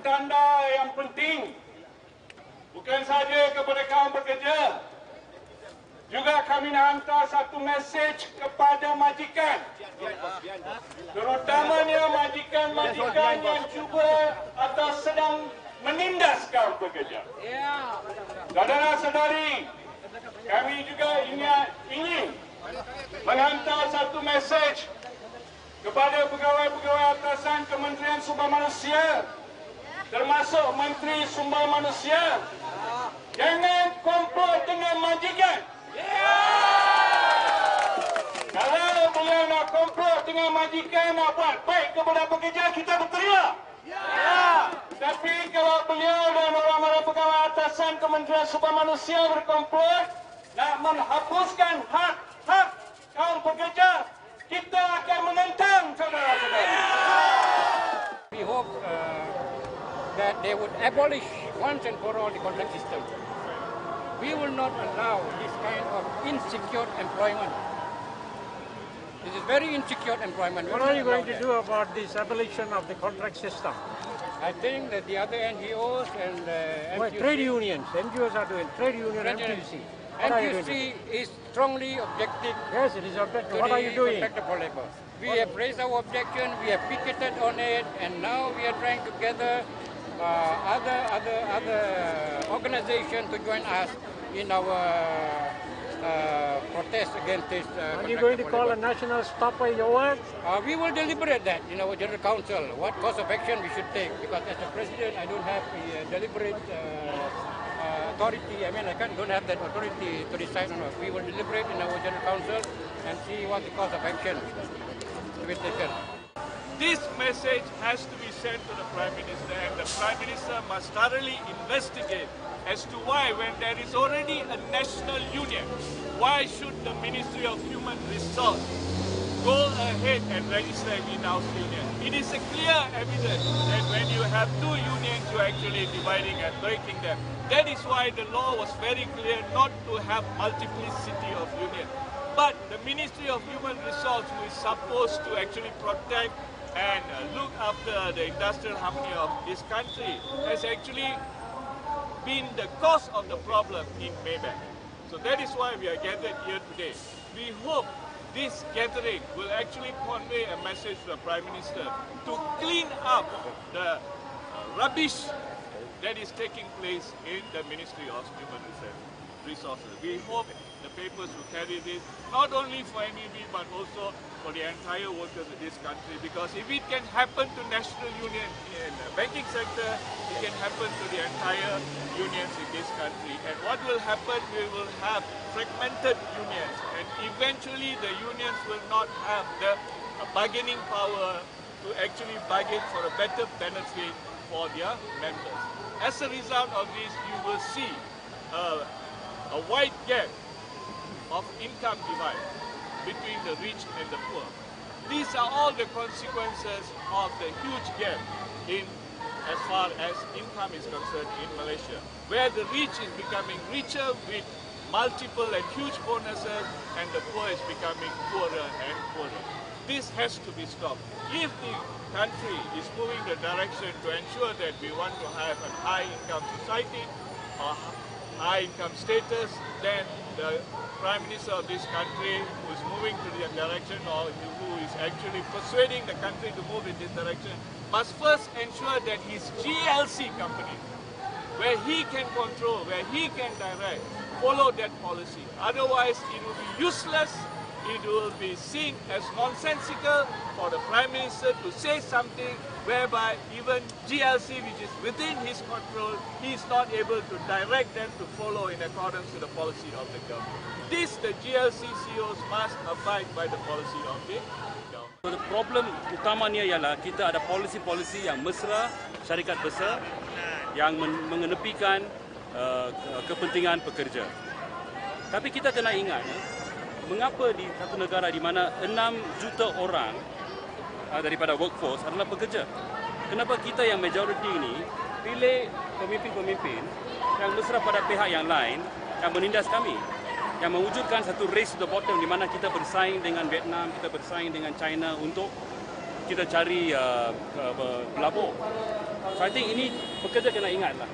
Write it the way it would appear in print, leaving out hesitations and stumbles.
tanda yang penting, bukan saja kepada kaum pekerja, juga kami nak hantar satu mesej kepada majikan, terutamanya majikan-majikan yang cuba atau sedang menindas kaum pekerja. Saudara-saudari, kami juga ingin menghantar satu mesej kepada pegawai-pegawai atasan Kementerian Sumber Manusia, termasuk Menteri Sumber Manusia, jangan komplot dengan majikan. Kalau beliau nak komplot dengan majikan, nak buat baik kepada pekerja, kita berteriak. Tapi kalau beliau dan orang-orang pegawai atasan Kementerian Sumber Manusia berkomplot nak menghapuskan hak kaum pekerja, kita akan menentang, saudara-saudara. We hope that they would abolish once and for all the contract system. We will not allow this kind of insecure employment. This is very insecure employment. What are you going to do about this abolition of the contract system? I think that the other NGOs and NGOs, trade unions, NGOs are doing, trade union, NGC. NGC is strongly objecting. Yes, it is objective. What are you doing? For labor. We have raised our objection, we have picketed on it, and now we are trying to gather other organizations to join us in our protest against this. Are you going to call a national stop by your words? We will deliberate that in our General Council, what course of action we should take, because as a president I don't have a deliberate authority. I don't have that authority to decide on it. We will deliberate in our General Council and see what the course of action to be taken. This message has to be sent to the Prime Minister, and the Prime Minister must thoroughly investigate as to why, when there is already a national union, why should the Ministry of Human Resources go ahead and register an in-house union? It is a clear evidence that when you have two unions, you are actually dividing and breaking them. That is why the law was very clear not to have multiplicity of unions. But the Ministry of Human Resources, who is supposed to actually protect and look after the industrial harmony of this country, has actually been the cause of the problem in Maybank. So that is why we are gathered here today. We hope this gathering will actually convey a message to the Prime Minister to clean up the rubbish that is taking place in the Ministry of Human Resources. We hope the papers will carry this, not only for MEB but also for the entire workers of this country, because if it can happen to national union in the banking sector, it can happen to the entire unions in this country. And what will happen, we will have fragmented unions, and eventually the unions will not have the bargaining power to actually bargain for a better benefit for their members. As a result of this, you will see a wide gap of income divide between the rich and the poor. These are all the consequences of the huge gap in as far as income is concerned in Malaysia, where the rich is becoming richer with multiple and huge bonuses, and the poor is becoming poorer and poorer. This has to be stopped. If the country is moving the direction to ensure that we want to have a high income society or high income status, then the Prime Minister of this country, who is moving to the direction, or who is actually persuading the country to move in this direction, must first ensure that his GLC company, where he can control, where he can direct, follow that policy. Otherwise, it will be useless. It will be seen as nonsensical for the Prime Minister to say something whereby even GLC, which is within his control, he is not able to direct them to follow in accordance with the policy of the government. This, the GLC CEOs must abide by the policy of the government. So the problem utamanya ialah kita ada polisi-polisi yang mesra syarikat besar yang mengenepikan kepentingan pekerja. Tapi kita kena ingat, mengapa di satu negara di mana 6 juta orang daripada workforce adalah pekerja? Kenapa kita yang majoriti ini pilih pemimpin-pemimpin yang mesra pada pihak yang lain yang menindas kami, yang mewujudkan satu race to the bottom di mana kita bersaing dengan Vietnam, kita bersaing dengan China untuk kita cari pelabur. So I think ini pekerja kena ingat lah.